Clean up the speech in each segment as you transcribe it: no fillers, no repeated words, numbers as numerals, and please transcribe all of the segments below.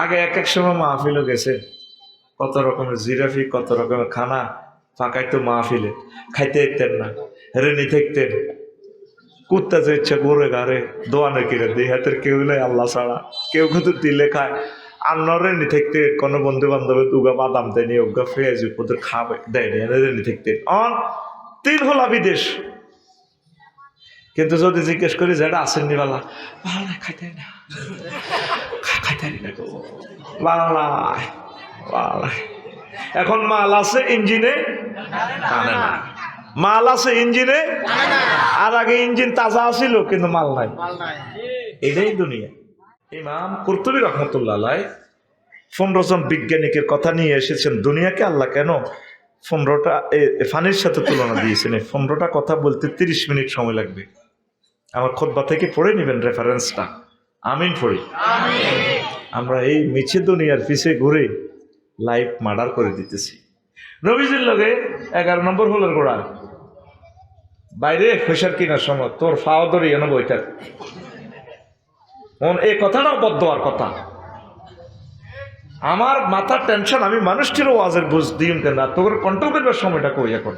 আগে এক এক সময় মাহফিলও গেছে, কত রকমের জিরাফি, কত রকমের খানা ফাঁকাইতো মাহফিলে, খাইতে দিতেন না, রেনি থাকতেন। কুত্তা যে ইচ্ছা ঘুরে ঘাড়ে দোয়ানে কিনে দিই, হাতের কেউ নেই আল্লাহ ছাড়া, কেউ কিন্তু দিলে খায়। আর রেনি থাকতে কোনো বন্ধু বান্ধবের উগা বাদাম দেয়নি, উগা ফেয়াজ ওদের খাবে দেয়নি, রেনি থাকতে অন 3 হলা বিদেশ। কিন্তু যদি জিজ্ঞেস করি যে এটা আসেননি বালা, ভালো খাইতে না, খাইতে না গো, এখন মাল আছে ইঞ্জিনে টানে না, মাল আছে ইঞ্জিনে, আর আগে ইঞ্জিন তাজা আছিল কিন্তু মাল নাই। এটাই দুনিয়া। ইমাম কুরতুবী রহমতুল্লাহ আলাইহি 15 জন বিজ্ঞানিকের কথা নিয়ে এসেছেন। দুনিয়াকে আল্লাহ কেন 15টা ফানির সাথে তুলনা দিয়েছেন? 15টা কথা বলতে 30 মিনিট সময় লাগবে। আমার খুতবা থেকে পড়ে নেবেন রেফারেন্সটা। আমিন পড়ি। আমরা এই মিছে দুনিয়ার পিছে ঘুরে লাইফ মার্ডার করে দিতেছি। নবীজির লগে 11 নম্বর হলের গোড়া বাইরে ফেসার কিনার সময় তোর ফাও ধরে এনে বইটার এই কথাটাও বদদোয়ার কথা। আমার মাথার টেনশন, আমি মানুষটিরও ওয়াজের বুঝ দিই কেন, তোর কন্ট্রোল করবার সময়টা কই এখন।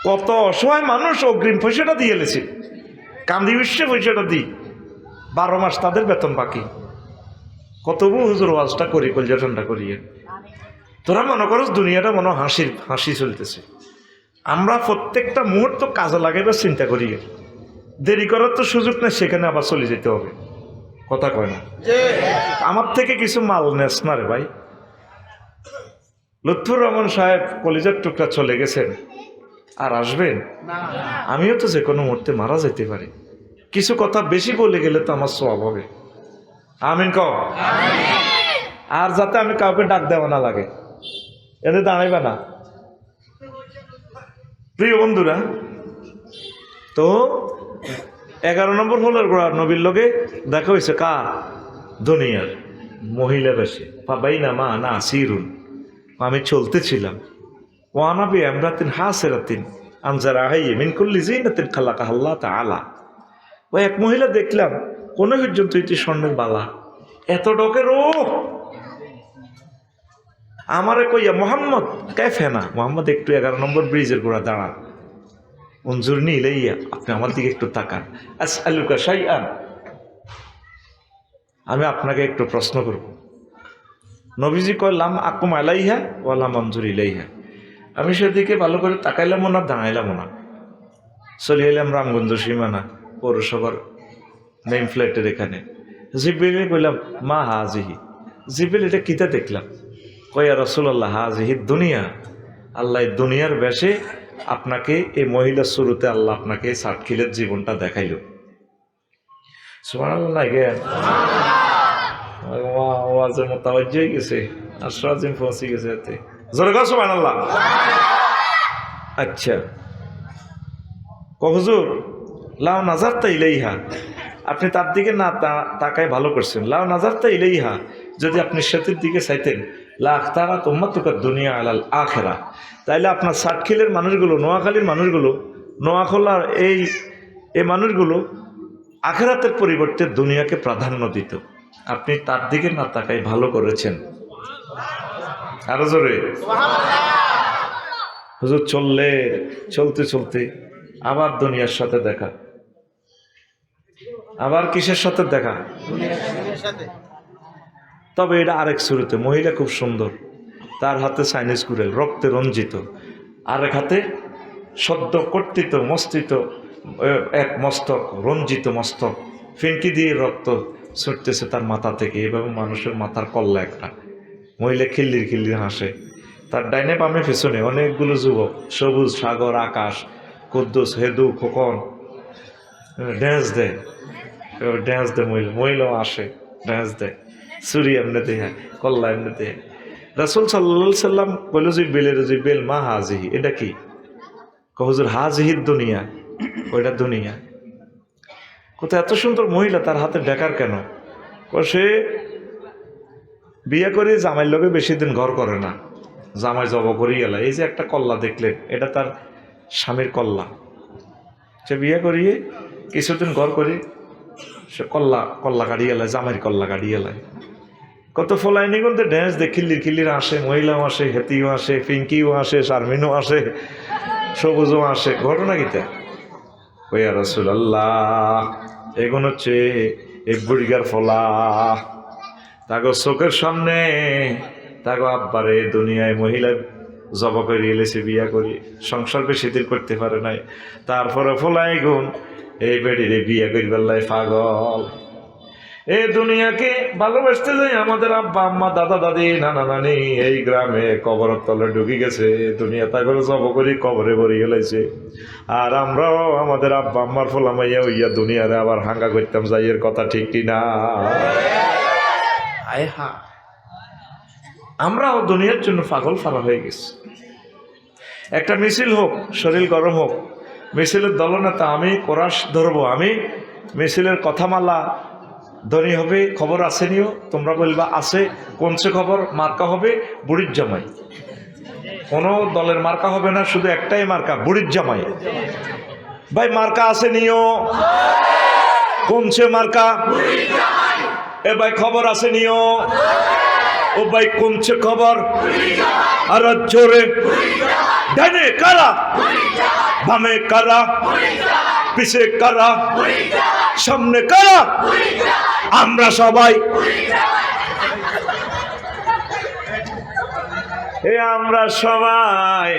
কত অসহায় মানুষ অগ্রিম পয়সাটা দিয়ে এলেছে, কান্দি বিশ্বে পয়সাটা দিই, 12 মাস তাদের বেতন বাকি। কত হুজুর ওয়াজটা করি, কলজাটা করিয়ে। তোরা মনে করো দুনিয়াটা মনে হাসি চলতেছে। আমরা প্রত্যেকটা মুহূর্ত কাজে লাগাইবার চিন্তা করি, দেরি করার তো সুযোগ নেই, সেখানে আবার চলে যেতে হবে। কথা কয় না? আমার থেকে কিছু মাল নেস না রে ভাই। লুৎফুর রহমান সাহেব কলিজার টুকরা চলে গেছেন, আর আসবেন? আমিও তো যে কোনো মুহূর্তে মারা যেতে পারি। কিছু কথা বেশি বলে গেলে তো আমার সওয়াব হবে। আমিন কও। আর যাতে আমি কাউকে ডাক দেওয়া না লাগে, এতে দাঁড়াইবা না। প্রিয় বন্ধুরা, তো 11 নম্বর হলের গোড়া নবীর লগে দেখা হয়েছে কার? দুনিয়ার মহিলা বেশি। পাবাই না মা না সিরুন, আমি চলতেছিলাম। ও আনাবি আমরাতিন হাসেরাতিন আমজারা হাইয়ে মিন কুল্লি জিনাতিন খালাকাহা আল্লাহ তাআলা। ও এক মহিলা দেখলাম কোন পর্যন্ত এটি স্বর্ণের বালা, এত ডকের। ও আমারে কইয়া মোহাম্মদ কেফেনা, মোহাম্মদ একটু 11 নম্বর ব্রিজের গোড়া দাঁড়ান, উনজুরনি ইলাইয়া, আপনি আমার দিকে একটু তাকান। আসআলুকা শাইআন, আমি আপনাকে একটু প্রশ্ন করব। নবীজি কয় লাম আকুম আলাইহা ওয়া লাম আনজুর ইলাইহা। আমি সেদিকে ভালো করে তাকাইলাম না, দাঁড়াইলাম না। চলে এলাম রামগঞ্জ সীমানা পৌরসভার নেম ফ্ল্যাটের এখানে। জিব্রিলে কইলাম মা হাজিহি। জিব্রিল এটা কিতা দেখলাম? কয়া রাসূলুল্লাহ হাজিহি দুনিয়া, আল্লাহ দুনিয়ার বেশে আপনাকে এই মহিলার শুরুতে আল্লাহ আপনাকে সাতখিলের জীবনটা দেখাইল। সুবহানাল্লাহ। ওয়াজের মোতাবাজ্য হয়ে গেছে, আশরাজিম পৌঁছে গেছে এতে। জোরে কও সুবহানাল্লাহ। আচ্ছা হুজুর লাও নাজারতা ইলাইহা, আপনি তার দিকে না তাকায় ভালো করছেন। লাও নাজারতা ইলাইহা, যদি আপনি সেতুর দিকে চাইতেন, লা আখতারাত উম্মাতুকা দুনিয়া আলাল আখিরা, তাইলে আপনার সাতখিলের মানুষগুলো, নোয়াখালীর মানুষগুলো, নোয়াখলার এই মানুষগুলো আখিরাতের পরিবর্তে দুনিয়াকে প্রাধান্য দিত। আপনি তার দিকে না তাকায় ভালো করেছেন। আরো জোরে। হুজুর চলতে চলতে আবার দুনিয়ার সাথে দেখা, আবার কিসের সাথে দেখা? তবে এটা আরেক শুরুতে। মহিলা খুব সুন্দর, তার হাতে চাইনিজ কুড়েল রক্তে রঞ্জিত, আরেক হাতে সদ্য কর্তিত মস্তিত এক মস্তক, রঞ্জিত মস্তক, ফিনকি দিয়ে রক্ত ছুটতেছে তার মাথা থেকে। এভাবে মানুষের মাথার কল্লা একটা। মহিলা খিল্লির হাসে। তার ডাইনে বামে পেছনে অনেকগুলো যুবক, সবুজ সাগর আকাশ, কুদ্দুস হেদু খোকন ড্যান্স দেয়, মহিলাও আসে ড্যান্স দেয়, চুরি এমনি দেয়, কল্লা এমনি দেয়। রাসূল সাল্লাল্লাহু সাল্লাম বলল জিব্রিল মা হাজিহি, এটা কি? হুজুর হাজিহির দুনিয়া, ওইটা দুনিয়া। কোথায় এত সুন্দর মহিলা, তার হাতে বেকার কেন? সে বিয়ে করে জামাইয়ের লোকে বেশি দিন ঘর করে না, জামাই জব করি গেল। এই যে একটা কল্লা দেখলেন, এটা তার স্বামীর কল্লা। সে বিয়ে করিয়ে কিছুদিন ঘর করে সে কল্লা কাটিয়ে এলায়, জামাইয়ের কল্লা কাটিয়ে এলায়। কত ফলাইনি কিন্তু ড্যান্স দে খিল্লির খিল্লির আসে, মহিলাও আসে, হেতিও আসে, পিঙ্কিও আসে, শারমিনও আসে, সবুজও আসে। ঘটনা কিতা ওই রাসূলুল্লাহ এগুলো হচ্ছে এই বুড়িগার ফলা। তাকে চোখের সামনে তাকে আব্বারে দুনিয়ায় মহিলা জবা করে এলেছে, বিয়া করি, সংসার বেশি দিন করতে পারে নাই, তারপরে ফলাই গুণ এই বেড়িরে বিয়া করি বেলায় পাগল। এই দুনিয়াকে ভালোবাসতে যাই আমাদের আব্বা আম্মা দাদা দাদি নানা নানি এই গ্রামে কবরের তলে ঢুকে গেছে, দুনিয়া তা করে জব করি কবরে ভরে গেলেছে। আর আমরাও আমাদের আব্বা আম্মার ফোলামাইয়া হইয়া দুনিয়ারে আবার হাঙ্গা করতাম যাই, এর কথা ঠিক কিনা? আয় হা, আমরাও দুনিয়ার জন্য পাগল ফারা হয়ে গেছি। একটা মিছিল হোক, শরীর গরম হোক, মিছিলের দলনেতা আমি, কোরাস ধরবো আমি, মিছিলের কথামালা ধনী হবে, খবর আসেনিও, তোমরা বলবা আছে, কোনছে খবর, মার্কা হবে বুড়ির জামাই। কোনো দলের মার্কা হবে না, শুধু একটাই মার্কা, বুড়ির জামাই। ভাই মার্কা আসেনিও, কোনছে মার্কা, এ ভাই খবর আসেনিও, ও ভাই কোনছে খবর, আর জোরে ডানে কারা, বামে কারা, পিছে কারা, সামনে কারা, আমরা সবাই আমরা সবাই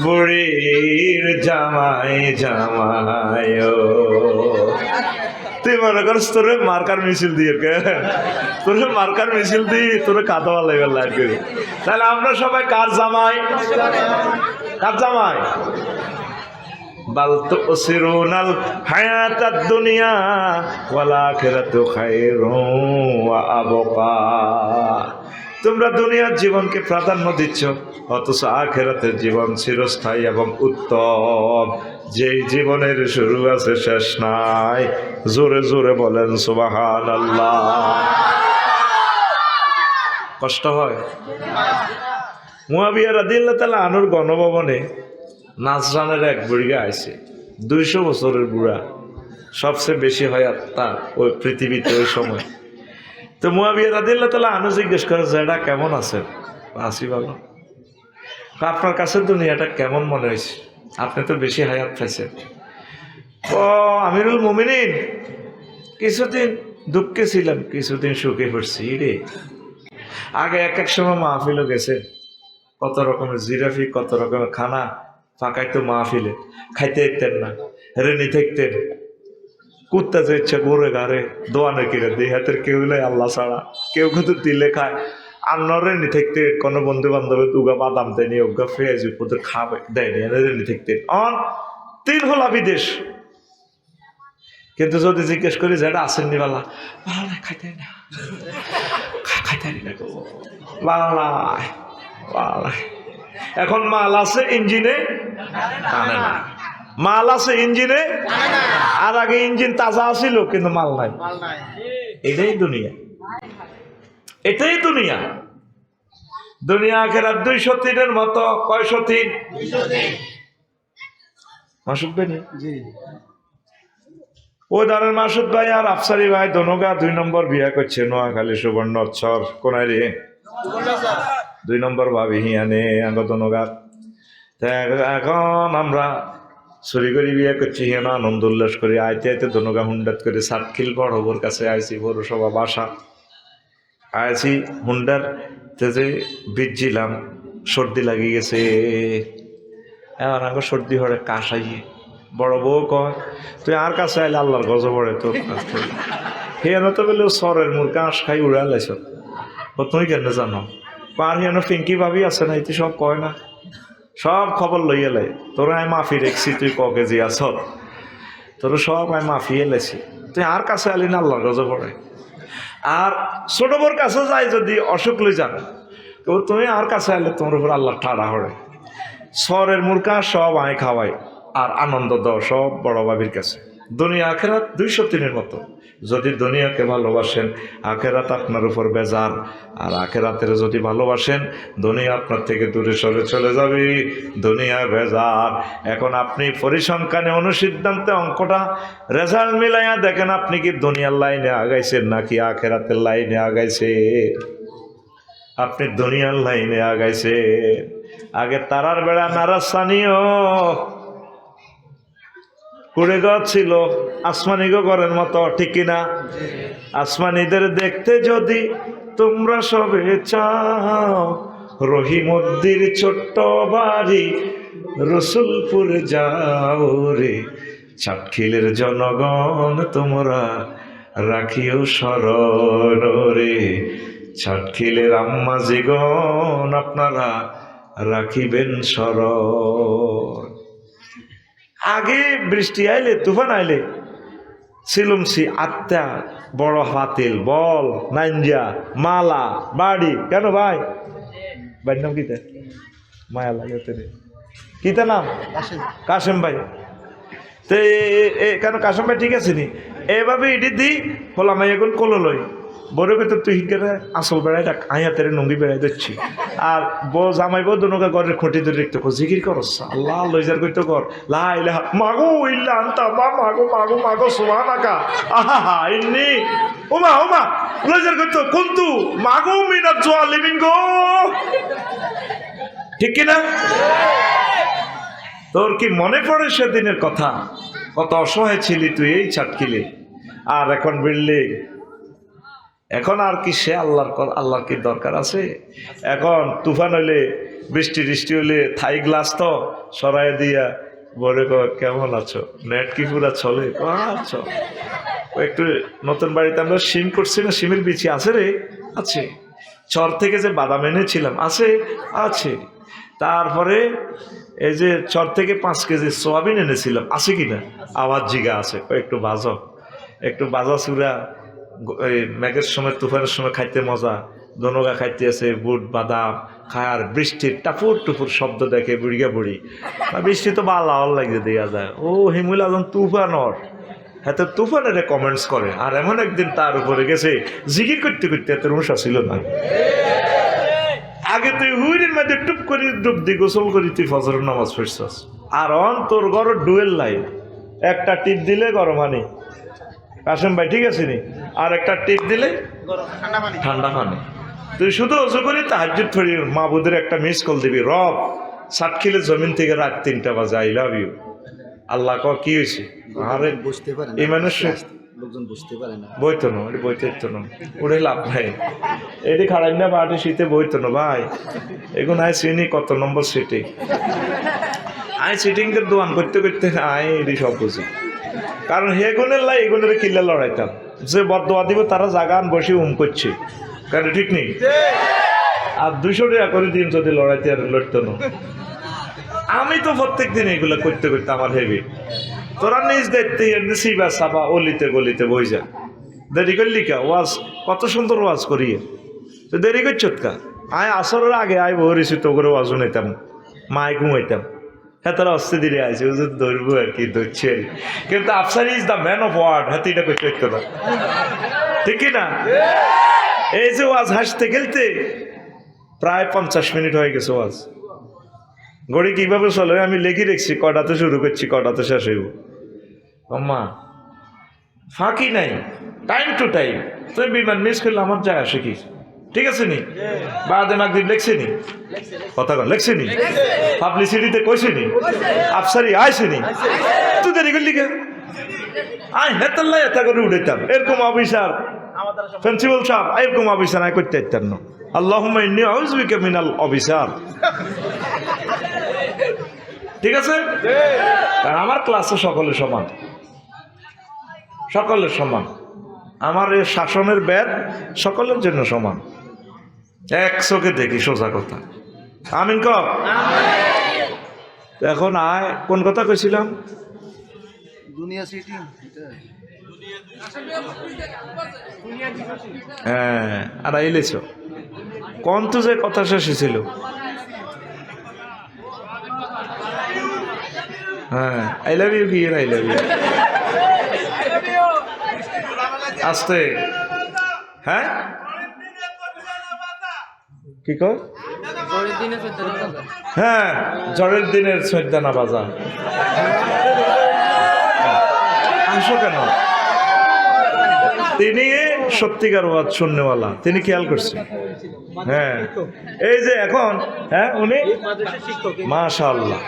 বুড়ির জামাই জামাই। তুই মনে করিস তোরে মার্কার মিছিল দিয়ে, তোরে মার্কার মিছিল দিয়ে তোরে কাঁদা লাগবে লাগবে। তাহলে আমরা সবাই কার জামাই, কার জামাই? বাল তুসিরুনাল হায়াতাদ দুনিয়া ওয়াল আখিরাতু খায়রুন ওয়া আবকা। তোমরা দুনিয়ার জীবনকে প্রাধান্য দিচ্ছ, অথচ আখিরাতের জীবন চিরস্থায়ী এবং উত্তম, যেই জীবনের শুরু আছে শেষ নাই। জোরে জোরে বলেন সুবহানাল্লাহ। কষ্ট হয়। মুয়াবিয়া রাদিয়াল্লাহু তাআলা আনুর গণভবনে নাজরানের এক বুড়িগা আইছে, 200 বছরের বুড়া, সবচেয়ে বেশি হায়াত তার ওই পৃথিবীতে ওই সময়। তো মুয়াবিয়া রাদিয়াল্লাহু তাআলা আনু জিজ্ঞেস করে, জেডা কেমন আছেন? আছি ভালো। আপনার কাছে দুনিয়াটা কেমন মনে হয়েছে? আপনি তো বেশি হায়াত পাইছেন। ও আমিরুল মুমিনিন, কিছুদিন দুঃখে ছিলাম, কিছুদিন সুখে পড়ছি রে। আগে এক এক সময় মাহফিলও গেছে, কত রকমের জিরাফি, কত রকমের খানা ফাঁকাইতো মাহফিলে, খাইতে দিতেন না, রেনি থাকতেন, কুত্তা যে ইচ্ছা ঘুরে ঘাড়ে দোয়ানে কিনে দিই, হাতের কেউ নাই আল্লাহ ছাড়া, কেউ কিন্তু দিলে খায়। আন্নার রেনি থাকতে কোনো বন্ধু বান্ধবের উগা বাদাম দেয়নি, উগা ফেয়াজ উপর খাবে দেয়নি, রেনি থাকতে অন 3 হলা বিদেশ। কিন্তু যদি জিজ্ঞেস করি যেটা আসেননি বালা, ভালো না, খাইতে না, খাইতে না, ভালো নাই, ভালো নাই। এখন মাল আছে ইঞ্জিনে টানে না, মাল আছে ইঞ্জিনে, আর আগে ইঞ্জিন তাজা আছিল কিন্তু মাল নাই। এটাই দুনিয়া, এটাই দুনিয়া। দুনিয়া আখেরাত 203-এর মতো। কয়শো 3? মাসুদ ভাই ওই দানের মাসুদ ভাই আর আফসারি ভাই দনোগা 2 নম্বর বিয়া করছে নোয়াখালী সুবর্ণচর কোনায় রে, 2 নম্বর ভাবি হিয়ানে আঙ্গ দনোগা। এখন আমরা চুরি করে বিয়ে করছি, হিয়ান আনন্দ উল্লাস করি, আইতে আইতে দনোগা হুন্ডাত করে সাতখিল বড় হবর কাছে আইছি, পৌরসভা বাসা আইছি। হুন্ডার যে ভিজছিলাম, সর্দি লাগিয়ে গেছে। এবার আঙ্গ সর্দি হরে কাশ আইয়ে বড় বউ কয়, তুই আর কাছে আইলে আল্লাহর গজব পড়ে তোর। হিয়ান তো বলে সরের মুর কাশ খাই উড়ে আলাইছ, তুমি কেন জানো? আর হিয়ান ফিঙ্কি ভাবি আছে না, এটি সব কয় না, সব খবর লইয়া লাই। তোরা আমি মাফি রেখছি, তুই ক কেজি আছ, তোর সব আমি মাফি এলেছি, তুই আর কাছে আলি না আল্লাহর গজব পড়ে। আর ছোট বোর কাছে যাই যদি অসুখ লই যান, তো তুমি আর কাছে আইলে তোমার উপর আল্লাহ ঠাড়া হরে। সরের মুরকা সব আয় খাওয়াই আর আনন্দ দাও সব বড় বাবির কাছে। দুনিয়া আখেরাত 203-এর মতো। যদি দুনিয়াকে ভালোবাসেন, আখেরাত আপনার উপর বেজার। আর আখেরাতের যদি ভালোবাসেন, দুনিয়া আপনার থেকে দূরে সরে চলে যাবে। দুনিয়া বেজার। এখন আপনি পরিসংখ্যানে অনুসিদ্ধান্তে অঙ্কটা রেজাল্ট মিলাইয়া দেখেন, আপনি কি দুনিয়ার লাইনে আগাইছেন নাকি আখেরাতের লাইনে আগাইছে। আপনি দুনিয়ার লাইনে আগাইছে। আগে তারার বেড়া নারাস্তানীয় কুড়ে গাছ ছিল আসমানি ঘরের মতো, ঠিক কিনা? আসমানিদের দেখতে যদি তোমরা সবে চাও, রহিমদ্দির ছোট্ট বাড়ি রসুলপুর যাও রে। চাটখিলের জনগণ তোমরা রাখিও স্মরণ রে। চাটখিলের আম্মাজিগণ আপনারা রাখিবেন স্মরণ। আগে বৃষ্টি আইলে, তুফান আইলে সিলুমসি আত্মা বড় হাতিল বল নাইঞ্জা মালা বাড়ি। কেন ভাই? ভাইয়ের নাম কিতা? মায়া লাগে কিতা নাম? কাশেম ভাই। তো কেন কাশেম ভাই ঠিক আছে নি? এভাবে ইডি দি বলা মাই এখন কলো লই বড় কথা তুই হিংকে আসল বেড়াই ডাক আইয়াতের নঙ্গি বেড়াই দিচ্ছি। আর জামাই বউ দুনোকা ঘরের খুঁটি ধরে দেখতে কর জিকির করস আল্লাহ লইজার করতে কর লা ইলাহা মাগো ইল্লা আনতা মা মাগো মাগো মাগো সুবহানাকা আহা ইন্নী ওমা ওমা লইজার করতে কুনতু মাগো মিনাজ জালিমিন গো। ঠিক কি না? তোর কি মনে পড়ে সেদিনের কথা? কত অসহায় ছিলি তুই এই চাটখিলে। আর এখন বিল্ডিং। এখন আর কি সে আল্লাহর কি দরকার আছে? এখন তুফান হইলে বৃষ্টি টিষ্টি হইলে থাই গ্লাস তো সরাই দিয়া বলে কেমন আছো, নেট কি পুরা চলে? আচ্ছা একটু নতুন বাড়িতে আমরা সিম করছি না, সিমের বিচি আছে রে? আছে। চর থেকে যে বাদাম এনেছিলাম আছে? আছে। তারপরে এই যে চর থেকে 5 কেজি সোয়াবিন এনেছিলাম আছে কিনা? আওয়াজ জিগা আছে। একটু ভাজো, একটু ভাজা চুরা মেঘের সময় তুফানের সময় খাইতে মজা। দনগা খাইতে আছে বুট বাদাম খায়। আর বৃষ্টির টাপুর টুপুর শব্দ দেখে বুড়িয়া বুড়ি। বৃষ্টি তো ভালো লাগে দেওয়া যায়। ও হিমুল আজম তুফানর হাতে তুফানের কমেন্টস করে। আর এমন একদিন তার উপরে গেছে জিকির করতে করতে এত রুষা ছিল না। আগে তুই হুইরের মধ্যে টুপ করে ডুব দি গোসল করি তুই ফজরের নামাজ পড়ছস। আর তোর ঘর ডুয়েল লাইন, একটা টিপ দিলে গরম পানি। কাশেম ভাই ঠিক আছে নি? আর একটা টিপ দিলে ঠান্ডা পানি। তুই শুধু অজু করি তাহাজ্জুদ পড়ি, মাহবুদের একটা মিস কল দিবি, রব চাটখিলের জমিন থেকে রাত 3টা বাজে আই লাভ ইউ। আল্লাহ ক কি হয়েছে? আরে বুঝতে পারে এই মানুষ লোকজন বুঝতে পারে না। বইতো না বইতে না ওরে লাভ নাই। এটি খাড়াই না বাড়ি শীতে বইতো না ভাই। এখন আয় চিনি কত নম্বর সিটিং। আয় সিটিংদের দোয়ান করতে করতে আয় এটি সব বুঝি। কারণ হে গুণের লাই এগুনের কিল্লা লড়াইতাম। যে বদোয়া দিব তারা জাগান বসে করছে। কারণ ঠিক নেই। আর 200 টাকা করে দিন যদি লড়াইতে আর লড়তো না। আমি তো প্রত্যেক দিন এগুলো করতে করতে আমার হেভি। তোরা নিজ দায়িত্বে সিবা সাবা অলিতে গলিতে বই যা। দেরি করলি কা? ওয়াজ কত সুন্দর ওয়াজ করিয়ে তো দেরি করছ কা? আয় আসরের আগে আয় বহরিছি তো করে ওয়াজও নিতাম, মায় ঘুমাইতাম। হ্যাঁ তারা অস্তে দিলে আছে ধরবো আর কি ধরছে। কিন্তু Afsar is the man of word. হাতে এটা করতে হইতো না, ঠিক না? এই যে ওয়াজ হাসতে খেলতে প্রায় 50 মিনিট হয়ে গেছে ওয়াজ। ঘড়ি কিভাবে চলে আমি লিখে রেখছি, কটাতে শুরু করছি কটাতে শেষ হইব। মা ফাঁকি নাই, টাইম টু টাইম। তুই বিমান মিস করলে আমার যায় আসে কি? ঠিক আছে নি? বাদে মাগরিব লেখছে নি? কথা কন লেখছে নি? পাবলিসিটিতে কইছে নি? আফসারি আইছে নি? তুই দেরি করলি কে? আই হেতাল্লাই এত করে উঠাইতাম। এরকম অফিসার প্রিন্সিপাল সাহেব এরকম অফিসার আয় করতে পারতাম না। আল্লাহুম্মা ইন্নী আউযু বিকা মিনাল অফিসার। ঠিক আছে? কারণ আমার ক্লাসে সকলে সমান, সকলের সমান। আমার এই শাসনের ব্যাদ সকলের জন্য সমান। এক চোখে দেখি সোজা কথা। আমিন কর। এখন আয় কোন কথা কইছিলাম? হ্যাঁ আর আইলেছ কোন তো যে কথা শেষ ছিল। হ্যাঁ আই লাভ ইউ কি? আই লাভ ইউ আস্তে। হ্যাঁ কি কর? হ্যাঁ ঝড়ের দিনের সৈদানা বাজা। আসো কেন? তিনি সত্যিকার ওয়াজ শুননেওয়ালা, তিনি খেয়াল করছেন। হ্যাঁ, এই যে এখন, হ্যাঁ উনি মাশাআল্লাহ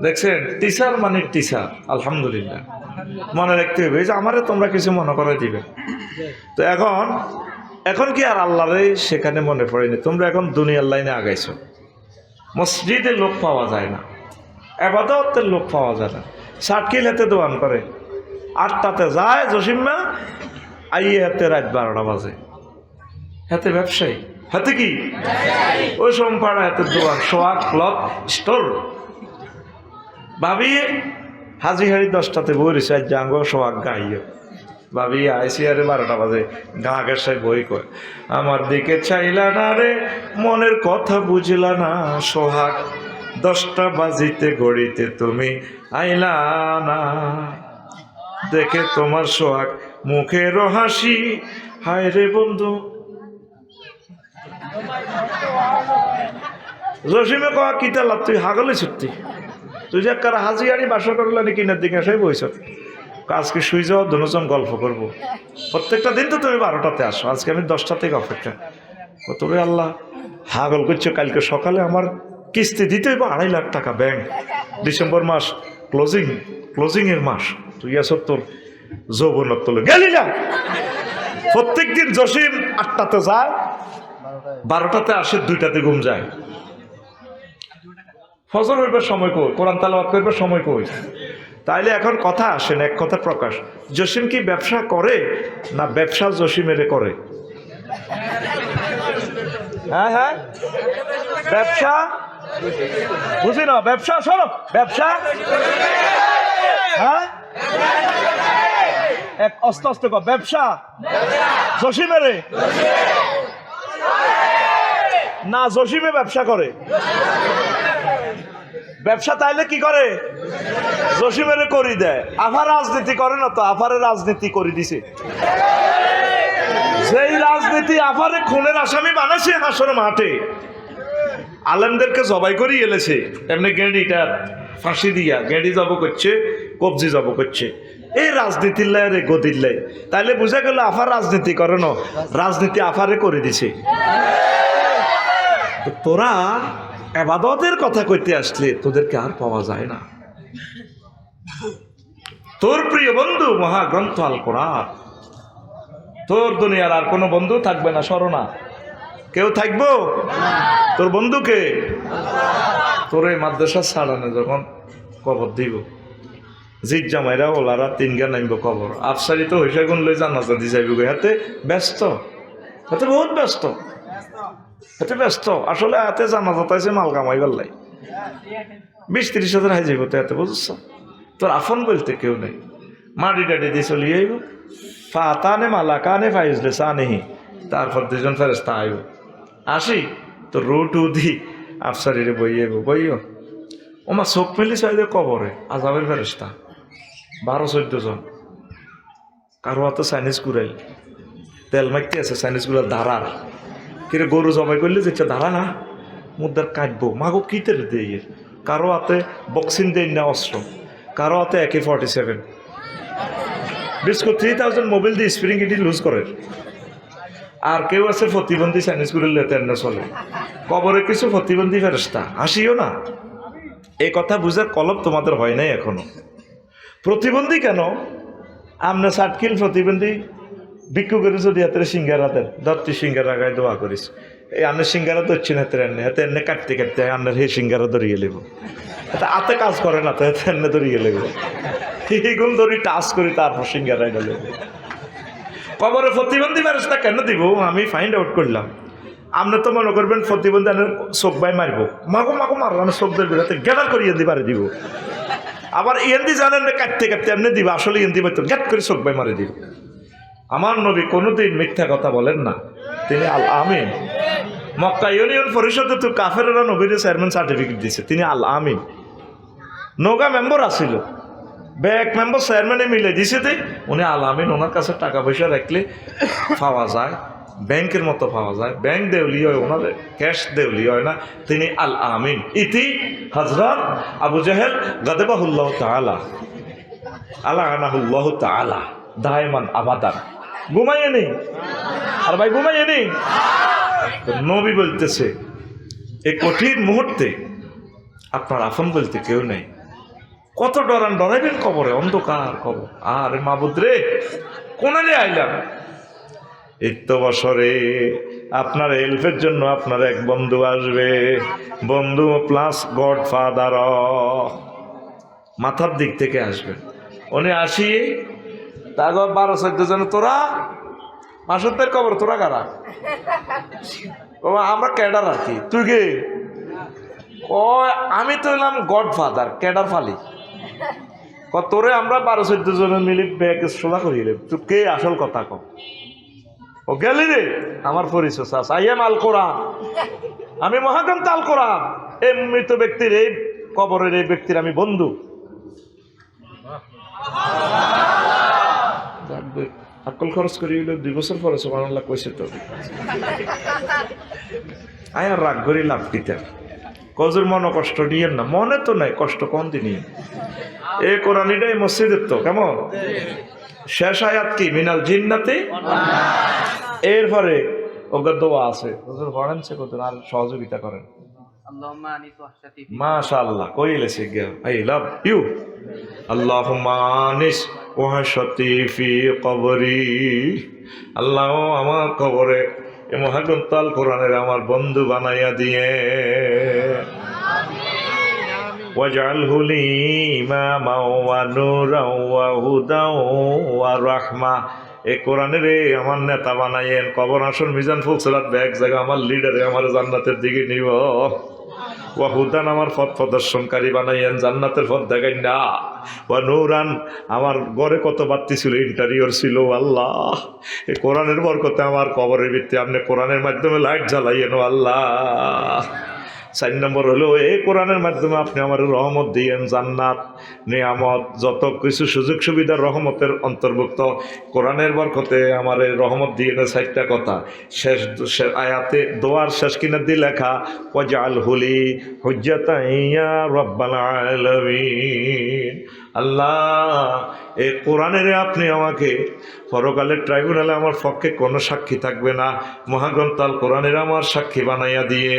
দেখছেন, টিচার মানে টিচার, আলহামদুলিল্লাহ। মনে রাখতে হবে যে আমারে তোমরা কিছু মনে করে দিবে। তো এখন কি আর আল্লাহরে সেখানে মনে পড়েনি? তোমরা এখন দুনিয়ার লাইনে আগাইছো। মসজিদে লোক পাওয়া যায় না, ইবাদতের লোক পাওয়া যায় না। সার্কিল হাতে দোয়ান করে, 8টাতে যায় জসিম্মা, আইয়ে হাতে রাত 12টা বাজে। হাতে ব্যবসায়ী, হাতে কি ওই সোমপাড়া হাতে দোয়ান, সোয়াগ ক্লথ স্টোর। ভাবি হাজি হাড়ি 10টাতে বই রয়েছে, আজ জাঙ্গ সোয়াগ গাইও। ভাবি আইসি আরে 12টা বাজে, গা গেসায় বই কয়, আমার দিকে চাইলা না রে, মনের কথা বুঝলা না, সোহাগ 10টা বাজিতে ঘড়িতে তুমি আইলা না, দেখে তোমার সোহাগ মুখের হাসি, হায় রে বন্ধু। জসিমে কয়া কিতালা তুই হাগলে ছুটতি, তুই যে কারা হাজি আড়ি বাসা করলে কিনার দিকে এসে বইছ, আজকে শুই যাও, দুজন গল্প করবো। প্রত্যেকটা দিন তো তুমি 12টাতে আসো, আজকে আমি 10টা থেকে অপেক্ষা। তবে আল্লাহ হাগল করছো, কালকে সকালে আমার কিস্তি দিতে হইব 2.5 লাখ টাকা ব্যাংক, ডিসেম্বর মাস ক্লোজিং এর মাস, তুই আসো তোর যৌবনত তোলে গেলি না। প্রত্যেক দিন জসিম 8টাতে যায়, 12টাতে আসে, 2টাতে ঘুম যায়। ফজর হইবার সময় কই, কোরআন তেলাওয়াত করবার সময় কই? তাইলে এখন কথা আসেন, এক কথা প্রকাশ, জসিম কি ব্যবসা করে না ব্যবসা জসিমের করে? হ্যাঁ হ্যাঁ, ব্যবসা বুঝি না, ব্যবসা শোনো, ব্যবসা হ্যাঁ এক আস্তে আস্তে কর, ব্যবসা জসিমের না জসিমে ব্যবসা করে? ব্যবসা তাইলে কি করে? জসিমের করি দেয়। আফার রাজনীতি করে না তো, আফারে রাজনীতি করে দিছে। সেই রাজনীতি আফারে খুনের আসামি বানাছে হাসর মাঠে, আলেমদেরকে জবাই করে এলেছে, এমনি গেঁড়িটা ফাঁসি দিয়া গেঁড়ি জব করছে, কবজি জব করছে। এই রাজনীতির লাই রে গদির লাই, তাইলে বুঝা গেল আফার রাজনীতি করে না, রাজনীতি আফারে করে দিছে। তোরা ইবাদতের কথা কইতে আসলে তোদেরকে আর পাওয়া যায় না। তোর প্রিয় বন্ধু মহাগ্রন্থ আল কোরআন, তোর দুনিয়ার আর কোনো বন্ধু থাকবে না, স্মরণা কেউ থাকবো? তোর বন্ধুকে তোর এই মাদ্রাসা ছাড়ানো যখন কবর দিব, জিদ জামাইরা ওলারা 3 গা নামব কবর, আফসারি তো হইসা গুন লই জানাজা দি যাইব, হাতে ব্যস্ত, হাতে বহুত ব্যস্ত, হাতে ব্যস্ত। আসলে হাতে জানাজা তাইছে মাল কামাই বেল্লাই 20-30 হাজার হাই যাইব, তো এত বুঝছ? তোর আফন বলতে কেউ নেই, মাটি টাটি দিয়ে চলি আইব, ফাতানে মালা কানে ফাইজলে চানেহি, তারপর 2জন ফেরেস্তা আইব, আসি তো রুটু দি আফসারিরে বইয়েব, বইও ওমা চোখ মেলি চাইলে কবরে আজাবের ফেরেস্তা 12-14 জন, কারো হাতে চাইনিজ কুড়াই তেল মাইতে আছে, চাইনিজ গুলার ধারার কিরে গরু জবাই করলে যেটা ধারা না মুদ্রার কাটবো, মাগো কি তেল দিয়ে, কারো হাতে বক্সিং দেয় না অস্ত্র, কারো হাতে AK-47, বিস্কুট 3000 মোবাইল দিয়ে স্প্রিং ইটি লুজ করে, আর কেউ আছে প্রতিবন্ধী চাইনিজ করে লেতেন না চলে, কবরে কিছু প্রতিবন্ধী ফেরেস্তা, হাসিও না। এই কথা বুঝার কলব তোমাদের হয় নাই এখনো। প্রতিবন্ধী কেন? আমরা সাটকিল প্রতিবন্ধী ভিক্ষু করিস, যদি হাতের সিঙ্গারাতের দত্তি সিঙ্গারা গায়ে দোয়া করিস, এই আন্নের সিঙ্গারা ধরছেন হাতের এনে, হাতে এনে কাটতে কাটতে আন্নের সেই সিঙ্গারা ধরিয়ে লেব, হাতে কাজ করে না তো, হাতে এনে ধরিয়ে লেব, এইগুলো ধরি টাচ করি, তারপর সিঙ্গারা এনে লেব। কবরে প্রতিবন্ধী ফেরেশতা কেন দিব? আমি ফাইন্ড আউট করলাম। আপনি তো মনে করবেন প্রতিবন্ধী চোখ বাই মারবো, মাগো মাগো মারবো, আমি চোখদের বেড়াতে গেটার করে ইয়েন্দি পারে দিব, আবার ইয়েন্দি জানেন না কাটতে কাটতে এমনি দিব, আসলে ইয়েন্দি পাইতো গ্যাট করে চোখ বাই মারে দিব। আমার নবী কোনোদিন মিথ্যা কথা বলেন না, তিনি আল আমিন। মক্কা ইউনিয়ন পরিষদে তো কাফেররা নবীর চেয়ারম্যান সার্টিফিকেট দিছে, তিনি আল আমিন। নৌকা মেম্বার আসিল, ব্যাংক মেম্বার চেয়ারম্যানে মিলে দিছে, উনি আল আমিন। ওনার কাছে টাকা পয়সা রাখলে পাওয়া যায়, ব্যাংকের মতো পাওয়া যায়, ব্যাংক দেউলি হয়, ওনাদের ক্যাশ দেউলি হয় না, তিনি আল আমিন। ইতি হযরত আবু জাহেল গাদাবাহুল্লাহ তাআলা আলানাহুল্লাহ তাআলা দায়মান আবাদান। ঘুমাইয়ে নেই, আর ভাই ঘুমাইয়ে নেই। নবী বলতেছে এই কঠিন মুহূর্তে আপনার আপন বলতে কেউ নেই। কত ডরাইবেন কবরে, অন্ধকার কবর। আর মাবুদ রে কোনালে আইলাম, এই তো বছরে আপনার হেল্পের জন্য আপনার এক বন্ধু আসবে, বন্ধু প্লাস গড ফাদার, মাথার দিক থেকে আসবেন। উনি আসি তারপর 12-14 জন, তোরা মাসুদের কবর, তোরা কারা? আমরা ক্যাডার আর কি। তুই কে? আমি তো এলাম গড ফাদার, ক্যাডার ফালি। তোরে আমরা 12-14 জনের মিলে ব্যাগ সোজা করিলে, তুই কে? আসল কথা কম। ও গেলি রে, আমার পরিচয় চাস, আই এম আল কোরআন, আমি মহাগ্রন্থ আল কোরআন। এই মৃত ব্যক্তির, এই কবরের এই ব্যক্তির আমি বন্ধু। আকল খরচ করি হইল 2 বছর পরে সুবহানাল্লাহ কইছে তো। আয়ার রাগ করি লাভ দিতে কজুর মনে কষ্ট দিয়েন না, মনে তো নাই কষ্ট কোন দিনই। এই কোরআনিটাই মসজিদের তো কেমন শেষ আয়াত কি? মিনাল জিন্নাতি। এরপরে ওগর দোয়া আছে, হুজুর পড়েন সে কত আর সহযোগিতা করেন। মাশাআল্লাহ কইলেছে গিয়া, আই লাভ ইউ। আল্লাহুম্মা আনিস ওয়াহশাতি ফি কবরি। আল্লাহ আমার কবরে এই মহাগ্রন্থ আল কোরআনের আমার বন্ধু বানাইয়া দিয়ে। ওয়াজআলহু লি ইমামা ওয়া নূরাও ওয়া হুদাও ওয়া রাহমা। এই কোরআনের আমার নেতা বানাইয়েন, কবর আসর মিজান ফুলসিরাত এক জায়গা আমার লিডারে আমার জান্নাতের দিকে নিব। ওয়া হুদান আমার পথ প্রদর্শনকারী বানাইয়েন, জান্নাতের পথ দেখাই না। ওয়া নূরান আমার ঘরে কত বাতি ছিল, ইন্টারিয়র ছিল আল্লাহ, এই কোরআনের বরকতে আমার কবরের ভিত্তি আপনি কোরআনের মাধ্যমে লাইট জ্বালাইয়েন আল্লাহ। 4 নম্বর হলো এই কোরআনের মাধ্যমে আপনি আমার রহমত দিয়েন, জান্নাত নিয়ামত যত কিছু সুযোগ সুবিধার রহমতের অন্তর্ভুক্ত কোরআনের বরকতে আমার রহমত দিয়ে। 4টা কথা শেষ আয়াতে দোয়ার শেষ কিনা দিয়ে লেখা, ওয়াজআলহু লি হুজ্জাতান ইয়া রাব্বাল আলামিন। আল্লাহ এই কোরআনের আপনি আমাকে পরকালের ট্রাইব্যুনালে আমার পক্ষে কোনো সাক্ষী থাকবে না, মহাগ্রন্থ আল কোরআনের আমার সাক্ষী বানাইয়া দিয়ে।